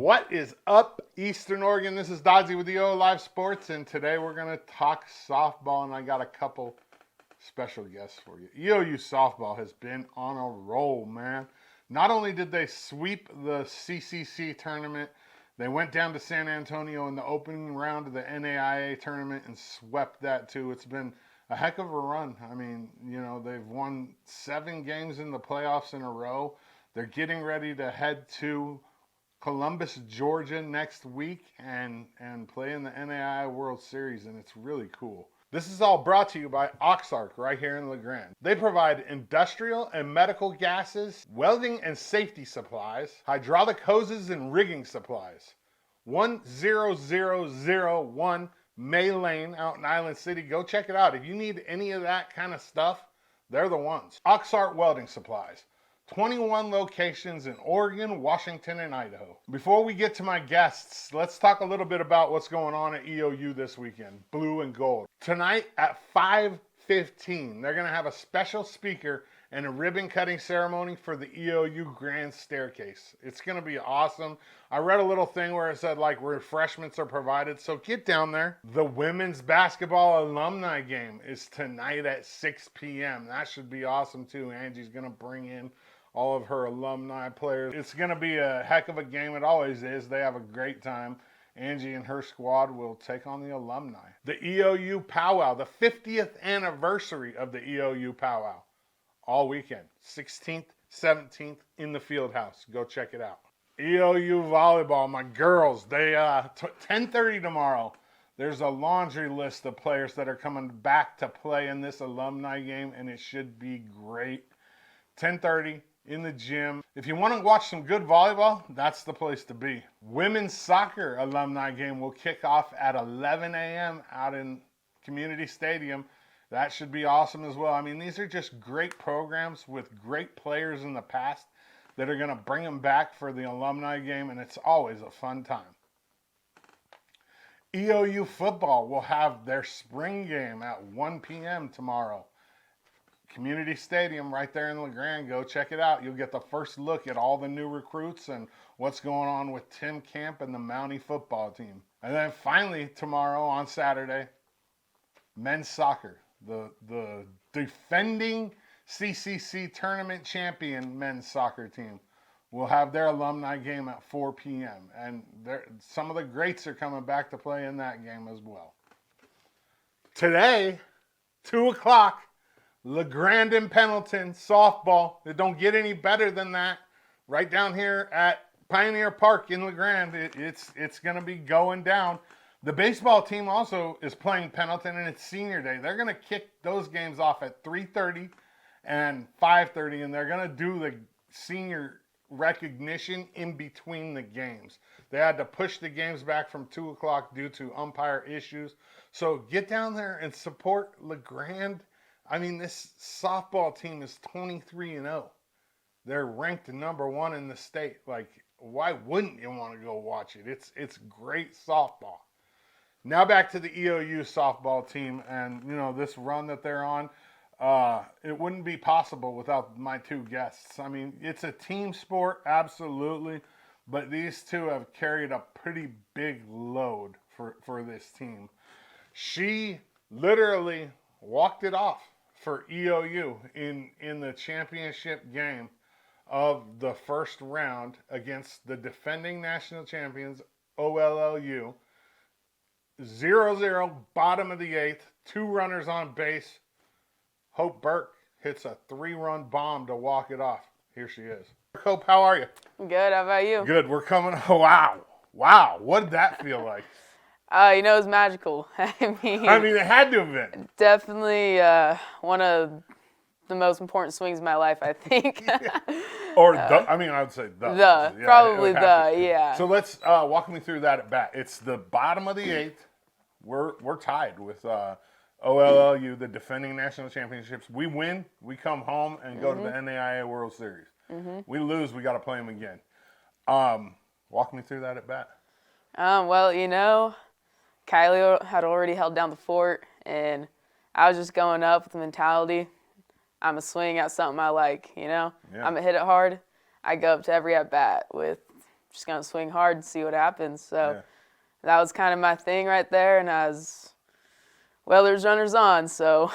What is up, Eastern Oregon? This is Dodzy with EOAlive Sports, and today we're going to talk softball, and I got a couple special guests for you. EOU softball has been on a roll, man. Not only did they sweep the CCC tournament, they went down to San Antonio in the opening round of the NAIA tournament and swept that too. It's been a heck of a run. I mean, they've won 7 games in the playoffs in a row. They're getting ready to head to Columbus, Georgia next week and play in the NAIA World Series, and it's really cool. This is all brought to you by Oxark right here in LeGrand. They provide industrial and medical gases, welding and safety supplies, hydraulic hoses and rigging supplies. 10001 May Lane out in Island City. Go check it out. If you need any of that kind of stuff, they're the ones. Oxark Welding Supplies. 21 locations in Oregon, Washington, and Idaho. Before we get to my guests, let's talk a little bit about what's going on at EOU this weekend, blue and gold. Tonight at 5:15, they're going to have a special speaker and a ribbon cutting ceremony for the EOU Grand Staircase. It's going to be awesome. I read a little thing where it said refreshments are provided, so get down there. The women's basketball alumni game is tonight at 6 p.m. That should be awesome too. Angie's going to bring in all of her alumni players. It's going to be a heck of a game. It always is. They have a great time. Angie and her squad will take on the alumni. The EOU Powwow, the 50th anniversary of the EOU Powwow. All weekend, 16th, 17th in the field house. Go check it out. EOU volleyball, my girls, they 10:30 tomorrow. There's a laundry list of players that are coming back to play in this alumni game, and it should be great. 10:30 in the gym. If you want to watch some good volleyball, that's the place to be. Women's soccer alumni game will kick off at 11 a.m. out in Community Stadium. That should be awesome as well. I mean, these are just great programs with great players in the past that are going to bring them back for the alumni game, and it's always a fun time. EOU football will have their spring game at 1 p.m. tomorrow. Community Stadium right there in LeGrand. Go check it out. You'll get the first look at all the new recruits and what's going on with Tim Camp and the Mountie football team. And then finally tomorrow on Saturday, men's soccer. The defending CCC tournament champion men's soccer team will have their alumni game at 4 p.m. And some of the greats are coming back to play in that game as well. Today, 2 o'clock, LeGrand and Pendleton softball. It don't get any better than that. Right down here at Pioneer Park in LeGrand, it's going to be going down. The baseball team also is playing Pendleton, and it's senior day. They're going to kick those games off at 3:30 and 5:30, and they're going to do the senior recognition in between the games. They had to push the games back from 2 o'clock due to umpire issues. So get down there and support LeGrand. I mean, this softball team is 23-0. They're ranked number 1 in the state. Why wouldn't you want to go watch it? It's great softball. Now back to the EOU softball team, and this run that they're on. It wouldn't be possible without my 2 guests. I mean, it's a team sport, absolutely, but these 2 have carried a pretty big load for this team. She literally walked it off for EOU in the championship game of the first round against the defending national champions, OLLU. 0-0, bottom of the 8th, 2 runners on base. Hope Burke hits a 3-run bomb to walk it off. Here she is. Hope, how are you? Good, how about you? Good, we're coming. Wow, what did that feel like? It was magical. I mean, it had to have been. Definitely one of the most important swings of my life, I think. Or I would say the. Yeah, probably the, yeah. So let's walk me through that at bat. It's the bottom of the 8th. We're tied with OLLU, the defending national championships. We win, we come home and go to the NAIA World Series. We lose, we got to play them again. Walk me through that at bat. Well, Kylie had already held down the fort, and I was just going up with the mentality, I'm a swing at something I like, Yeah. I'm going to hit it hard. I go up to every at-bat with just going to swing hard and see what happens. So Yeah. that was kind of my thing right there. And there's runners on, so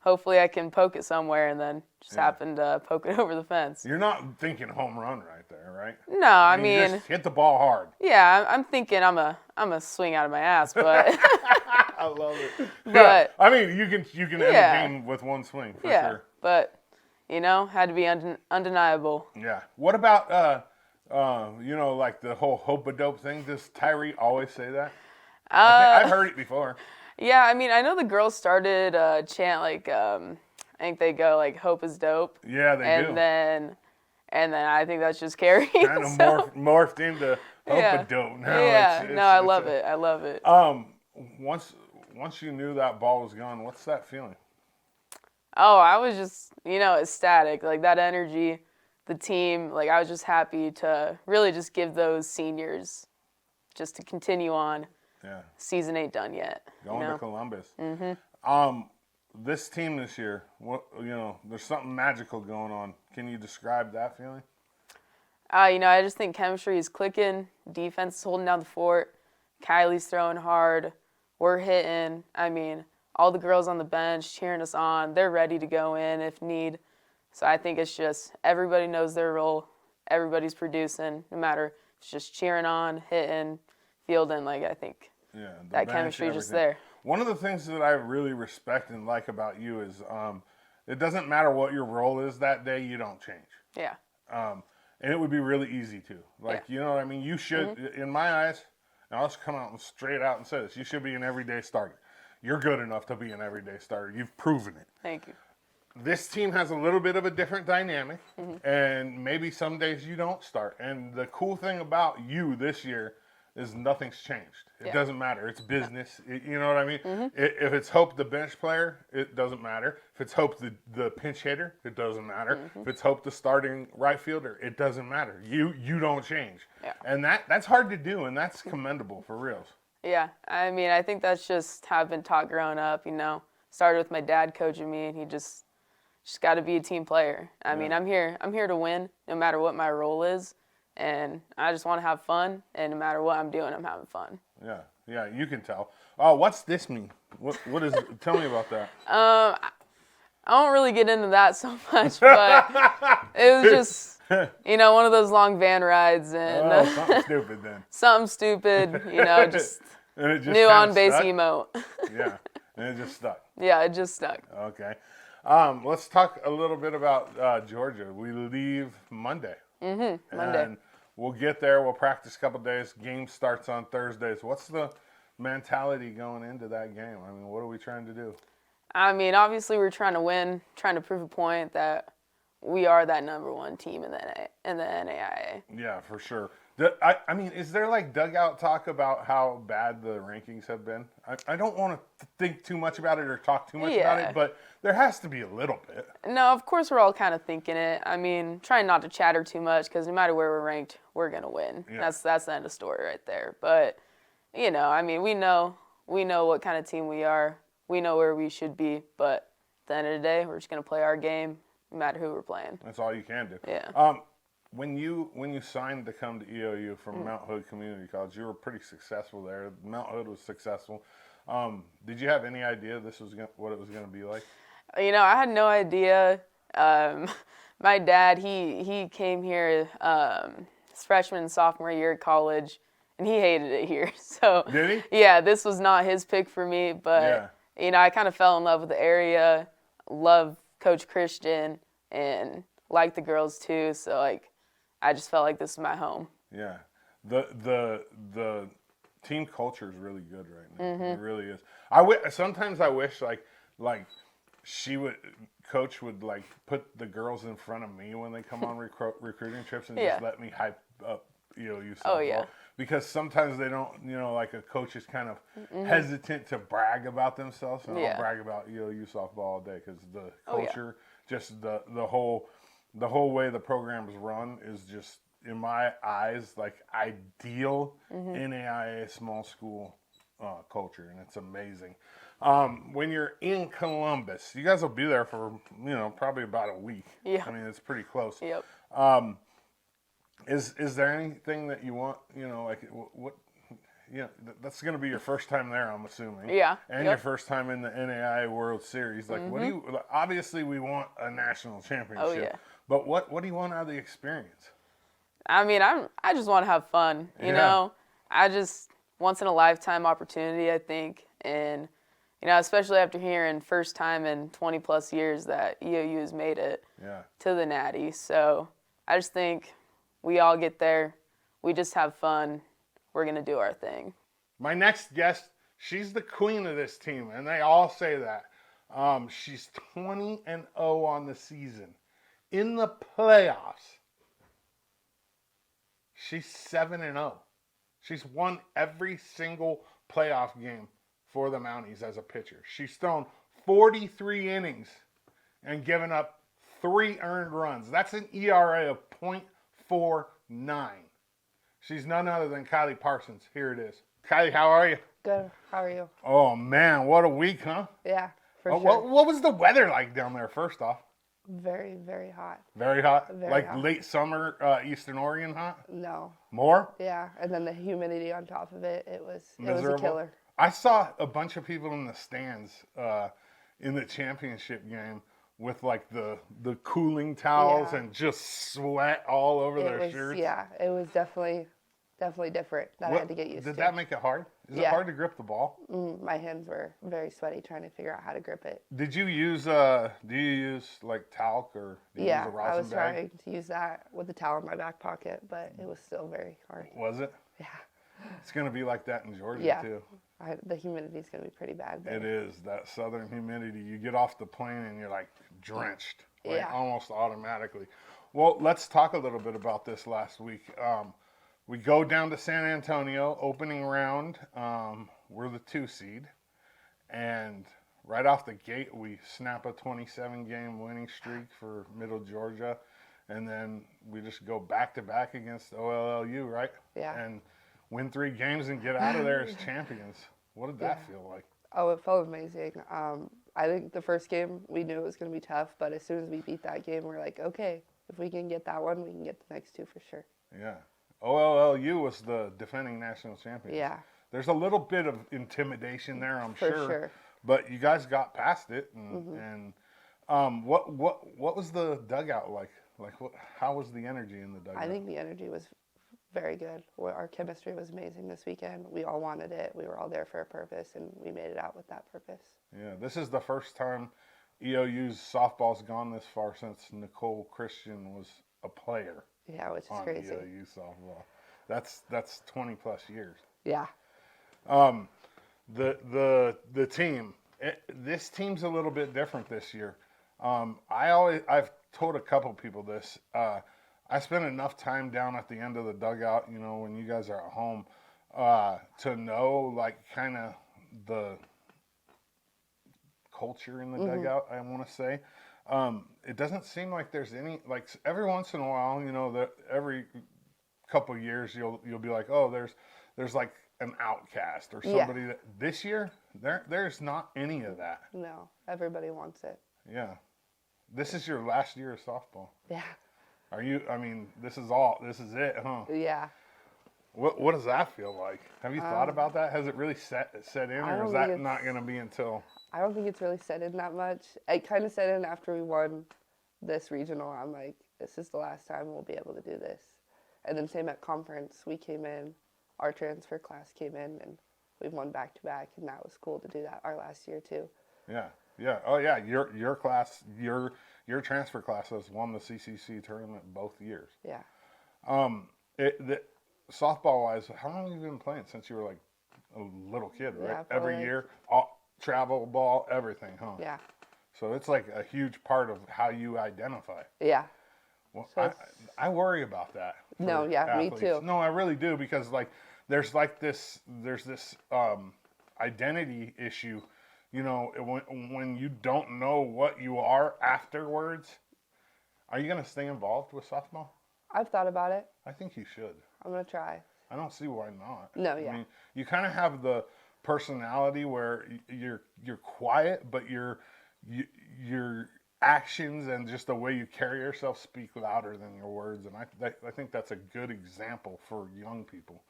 hopefully I can poke it somewhere, and then just happened to poke it over the fence. You're not thinking home run right there, right? No, I You mean, just hit the ball hard. yeah, I'm thinking I'm a swing out of my ass, but I love it. But- I mean, you can end Yeah. the game with one swing for yeah, sure. but had to be undeniable. Yeah. What about like the whole hope-a-dope thing? Does Tyree always say that? I've heard it before. Yeah, I mean, I know the girls started a chant like I think they go like "Hope is dope," Yeah, they do. and then I think that's just carrying. Kind of morphed into hope-a-dope now. Yeah, I love it. it. I love it. Once you knew that ball was gone, what's that feeling? Oh, I was just, ecstatic. Like that energy, the team, like I was just happy to really just give those seniors just to continue on. Yeah. Season ain't done yet. Going to Columbus. Mm-hmm. This team this year, there's something magical going on. Can you describe that feeling? I just think chemistry is clicking. Defense is holding down the fort. Kylie's throwing hard. We're hitting. I mean, all the girls on the bench cheering us on. They're ready to go in if need. So I think it's just everybody knows their role. Everybody's producing, no matter if it's just cheering on, hitting, fielding. Like I think that chemistry is just there. One of the things that I really respect and like about you is it doesn't matter what your role is that day, you don't change. Yeah. And it would be really easy to. Like, you know what I mean? You should, in my eyes, and I'll just come out and straight out and say this, you should be an everyday starter. You're good enough to be an everyday starter. You've proven it. Thank you. This team has a little bit of a different dynamic, and maybe some days you don't start. And the cool thing about you this year is nothing's changed. It doesn't matter. It's business. You know what I mean? If it's Hope, the bench player, it doesn't matter. If it's Hope, the pinch hitter, it doesn't matter. If it's Hope, the starting right fielder, it doesn't matter. You don't change. Yeah. And that's hard to do, and that's commendable for reals. Yeah, I mean, I think that's just how I've been taught growing up, Started with my dad coaching me, and he just got to be a team player. I mean, I'm here to win no matter what my role is, and I just want to have fun, and no matter what I'm doing, I'm having fun. Yeah, you can tell. Oh, what's this mean? What is tell me about that. I don't really get into that so much, but it was just, one of those long van rides, and something stupid then. something stupid, just And it just new kinda on-base stuck? emote. Yeah, and it just stuck. Yeah, it just stuck. Okay. Let's talk a little bit about Georgia. We leave Monday. Mm-hmm, Monday. And we'll get there. We'll practice a couple days. Game starts on Thursdays. What's the mentality going into that game? I mean, what are we trying to do? I mean, obviously we're trying to win, trying to prove a point that we are that number one team in the NAIA. Yeah, for sure. I mean, is there like dugout talk about how bad the rankings have been? I don't want to think too much about it or talk too much about it, but there has to be a little bit. No, of course we're all kind of thinking it. I mean, trying not to chatter too much because no matter where we're ranked, we're gonna win. Yeah. That's the end of story right there. But I mean, we know what kind of team we are. We know where we should be. But at the end of the day, we're just gonna play our game, no matter who we're playing. That's all you can do. Yeah. When you signed to come to EOU from Mount Hood Community College, you were pretty successful there. Mount Hood was successful. Did you have any idea this was what it was going to be like? I had no idea. My dad, he came here his freshman and sophomore year at college, and he hated it here. So Did he? Yeah, this was not his pick for me, but I kind of fell in love with the area, love Coach Christian, and liked the girls too. So I just felt like this is my home. Yeah, the team culture is really good right now. Mm-hmm. It really is. Sometimes I wish like Coach would like put the girls in front of me when they come on recruiting trips and just let me hype up EOU softball. Oh, yeah. Because sometimes they don't, like a coach is kind of hesitant to brag about themselves, and I'll brag about EOU softball all day because the culture, just the whole way the program's run is just, in my eyes, like ideal NAIA small school culture, and it's amazing. When you're in Columbus, you guys will be there for probably about a week. Yeah. I mean, it's pretty close. Yep. Is there anything that you want, like what that's going to be your first time there, I'm assuming. Yeah. And your first time in the NAI World Series. Like, what do you, obviously we want a national championship. Oh, yeah. But what do you want out of the experience? I mean, I just want to have fun, you know? I just, once in a lifetime opportunity, I think. And, especially after hearing first time in 20 plus years that EOU has made it to the Natty. So I just think we all get there. We just have fun. We're going to do our thing. My next guest, she's the queen of this team, and they all say that. She's 20-0 on the season. In the playoffs, she's 7-0. She's won every single playoff game for the Mounties as a pitcher. She's thrown 43 innings and given up 3 earned runs. That's an ERA of .49. She's none other than Kylie Parsons. Here it is. Kylie, how are you? Good. How are you? Oh, man, what a week, huh? Yeah, for sure. What was the weather like down there, first off? Very, very hot. Very hot? Very like hot. Late summer, Eastern Oregon hot? No. More? Yeah, and then the humidity on top of it, it was Miserable? a killer. I saw a bunch of people in the stands in the championship game with like the cooling towels and just sweat all over their shirts. Yeah, it was definitely different that I had to get used to. Did that make it hard? Is it hard to grip the ball? My hands were very sweaty trying to figure out how to grip it. Did you use, do you use like talc or do you use a rosin I was bag? trying to use that with the towel in my back pocket, but it was still very hard. Was it? Yeah. It's going to be like that in Georgia too. The humidity is going to be pretty bad there. It is, that southern humidity. You get off the plane and you're like drenched, like almost automatically. Well, let's talk a little bit about this last week. We go down to San Antonio, opening round. We're the 2 seed. And right off the gate, we snap a 27-game winning streak for Middle Georgia. And then we just go back-to-back against OLLU, right? Yeah. And win 3 games and get out of there as champions. What did that feel like? Oh, it felt amazing. I think the first game, we knew it was going to be tough, but as soon as we beat that game, we're like, okay, if we can get that one, we can get the next 2 for sure. Yeah. OLLU was the defending national champions. Yeah. There's a little bit of intimidation there, I'm For sure. But you guys got past it. And what was the dugout like? How was the energy in the dugout? I think the energy was very good. Our chemistry was amazing this weekend. We all wanted it. We were all there for a purpose, and we made it out with that purpose. Yeah, this is the first time EOU's softball's gone this far since Nicole Christian was a player. Yeah, which is on crazy. EOU softball. That's 20 plus years. Yeah. The team. This team's a little bit different this year. I've told a couple people this. I spent enough time down at the end of the dugout, when you guys are at home, to know like kind of the culture in the dugout. I want to say. It doesn't seem like there's any, like every once in a while, that every couple of years you'll be like, oh, there's like an outcast or somebody that this year there's not any of that. No, everybody wants it. Yeah. This is your last year of softball. Yeah. Are you, this is it, huh? Yeah. What does that feel like? Have you thought about that? Has it really set in, or is that not going to be until? I don't think it's really set in that much. It kind of set in after we won this regional. I'm like, this is the last time we'll be able to do this. And then same at conference, we came in, our transfer class came in, and we've won back-to-back, and that was cool to do that our last year too. Yeah. Oh yeah, your class, your transfer class has won the CCC tournament both years. Yeah. Softball wise, how long have you been playing? Since you were like a little kid, right? Yeah, Every year, all, travel ball, everything, huh? Yeah. So it's like a huge part of how you identify. Yeah. Well, So I worry about that. No, for yeah, athletes. me too. No, I really do, because like there's this identity issue. When you don't know what you are afterwards, are you going to stay involved with softball? I've thought about it. I think you should. I'm going to try. I don't see why not. No, yeah. I mean, you kind of have the personality where you're quiet, but you're actions and just the way you carry yourself speak louder than your words. And I think that's a good example for young people.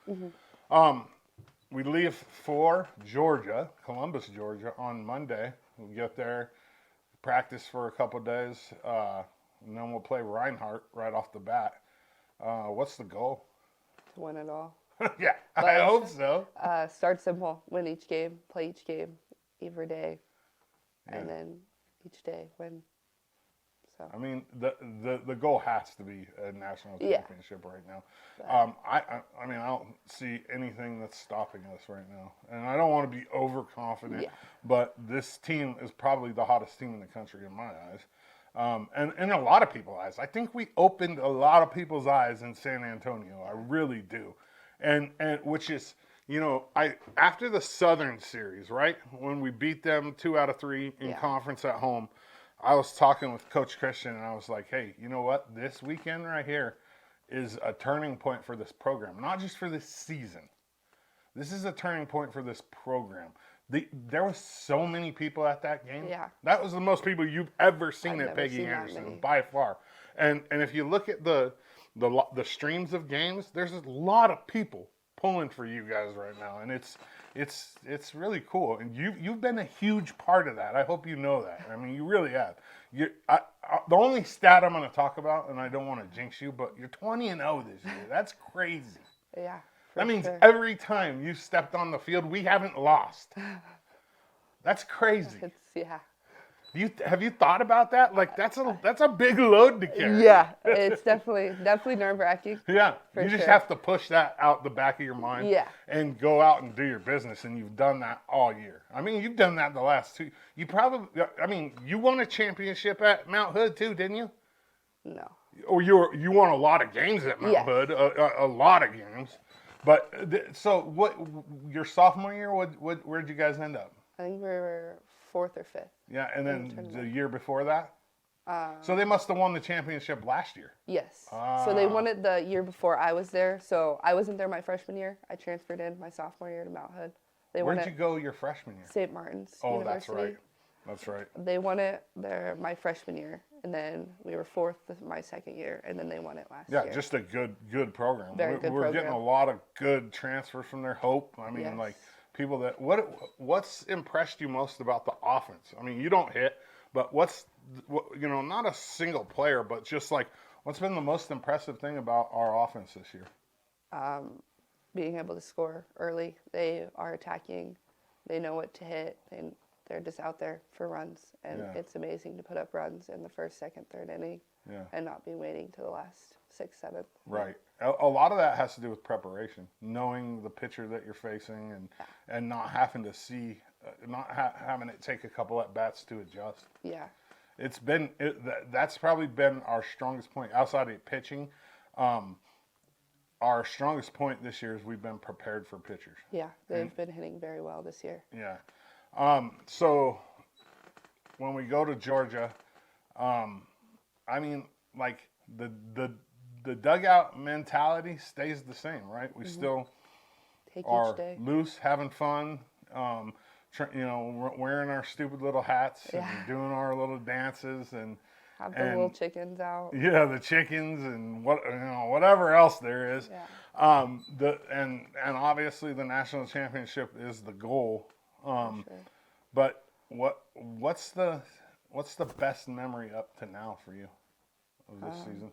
We leave for Georgia, Columbus, Georgia, on Monday. We get there, practice for a couple days, and then we'll play Reinhardt right off the bat. What's the goal? To win it all. Yeah, I hope so. Start simple. Win each game. Play each game every day. And then each day win. So. I mean, the goal has to be a national championship right now. I mean, I don't see anything that's stopping us right now. And I don't want to be overconfident, but this team is probably the hottest team in the country in my eyes. And in a lot of people's eyes. I think we opened a lot of people's eyes in San Antonio. I really do. And which is, you know, after the Southern series, right? When we beat them 2 out of 3 in conference at home, I was talking with Coach Christian, and I was like, hey, you know what? This weekend right here is a turning point for this program, not just for this season. This is a turning point for this program. There was so many people at that game. Yeah. That was the most people you've ever seen at Peggy Anderson, by far. And if you look at the streams of games, there's a lot of people pulling for you guys right now, and it's really cool. And you've been a huge part of that. I hope you know that. I mean, you really have. The only stat I'm going to talk about, and I don't want to jinx you, but you're 20-0 this year. That's crazy. Yeah. That means every time you stepped on the field, we haven't lost. That's crazy. Have you thought about that? Like that's a big load to carry. Yeah, it's definitely nerve-wracking. Yeah, you just have to push that out the back of your mind. Yeah. And go out and do your business, and you've done that all year. I mean, you've done that the last 2. You won a championship at Mount Hood too, didn't you? No. Or you won a lot of games at Mount Hood, a lot of games. But so what? Your sophomore year, where'd you guys end up? I think we were 4th or 5th. Yeah, and then the year before that? So they must have won the championship last year. Yes. So they won it the year before I was there. So I wasn't there my freshman year. I transferred in my sophomore year to Mount Hood. Where'd you go your freshman year? St. Martin's University. That's right. That's right. They won it there my freshman year, and then we were 4th my second year, and then they won it last year. Yeah, just a good program. Very good We're program. getting a lot of good transfers from their Hope. I mean, like people that what's impressed you most about the offense? I mean, you don't hit, but not a single player, but just like what's been the most impressive thing about our offense this year? Being able to score early. They are attacking. They know what to hit, and they're just out there for runs. And it's amazing to put up runs in the first, second, third inning and not be waiting to the last 6th, 7th. Right. A lot of that has to do with preparation, knowing the pitcher that you're facing and not having to see, having it take a couple at bats to adjust. Yeah. That's probably been our strongest point outside of pitching. Our strongest point this year is we've been prepared for pitchers. Yeah, they've been hitting very well this year. Yeah. So when we go to Georgia, I mean, like the dugout mentality stays the same, right? We still are loose, having fun, wearing our stupid little hats and doing our little dances and have the little chickens out. Yeah, the chickens and whatever else there is. Yeah. And obviously the national championship is the goal. Sure. But what's the best memory up to now for you of this season?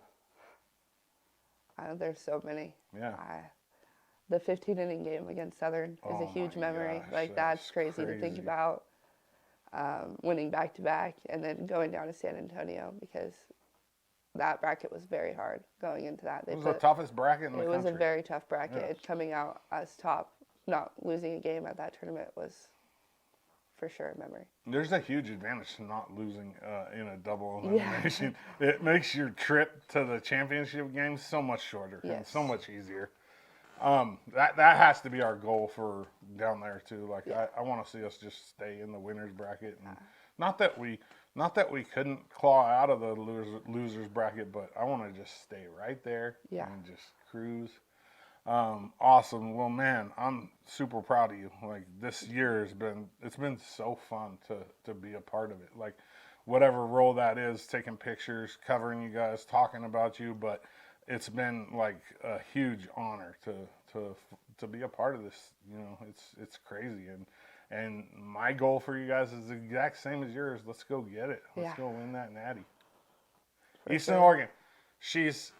There's so many. Yeah. The 15-inning game against Southern is a huge memory. Gosh, that's crazy to think about. Winning back-to-back and then going down to San Antonio because that bracket was very hard going into that. It was the toughest bracket in the country. It was a very tough bracket. Yeah. Coming out as top, not losing a game at that tournament was for sure a memory. There's a huge advantage to not losing in a double elimination. Yeah. It makes your trip to the championship game so much shorter and so much easier. That has to be our goal for down there too. Like I want to see us just stay in the winners bracket, and not that we couldn't claw out of the losers bracket, but I want to just stay right there and just cruise. Awesome. Well, man, I'm super proud of you. Like this year it's been so fun to be a part of it. Like whatever role that is, taking pictures, covering you guys, talking about you. But it's been like a huge honor to be a part of this. You know, it's crazy, and my goal for you guys is the exact same as yours. Let's go get it. Let's go win that natty. Eastern Oregon. She's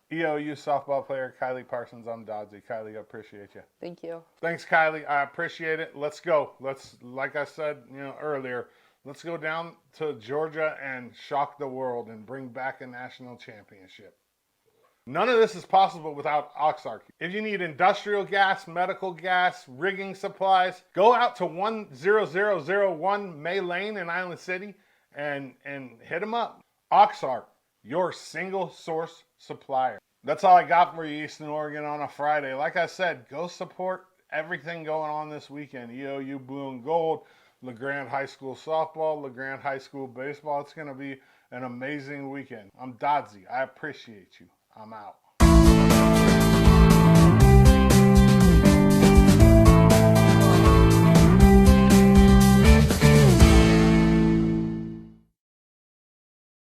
EOU softball player Kylie Parsons. I'm Dodzy. Kylie, I appreciate you. Thank you. Thanks, Kylie. I appreciate it. Let's go. Like I said, earlier, let's go down to Georgia and shock the world and bring back a national championship. None of this is possible without Oxark. If you need industrial gas, medical gas, rigging supplies, go out to 10001 May Lane in Island City and hit them up. Oxark, your single source supplier. That's all I got for you, Eastern Oregon, on a Friday. Like I said, go support everything going on this weekend. EOU Blue and Gold, LeGrand High School softball, LeGrand High School baseball. It's going to be an amazing weekend. I'm Dodzy. I appreciate you. I'm out.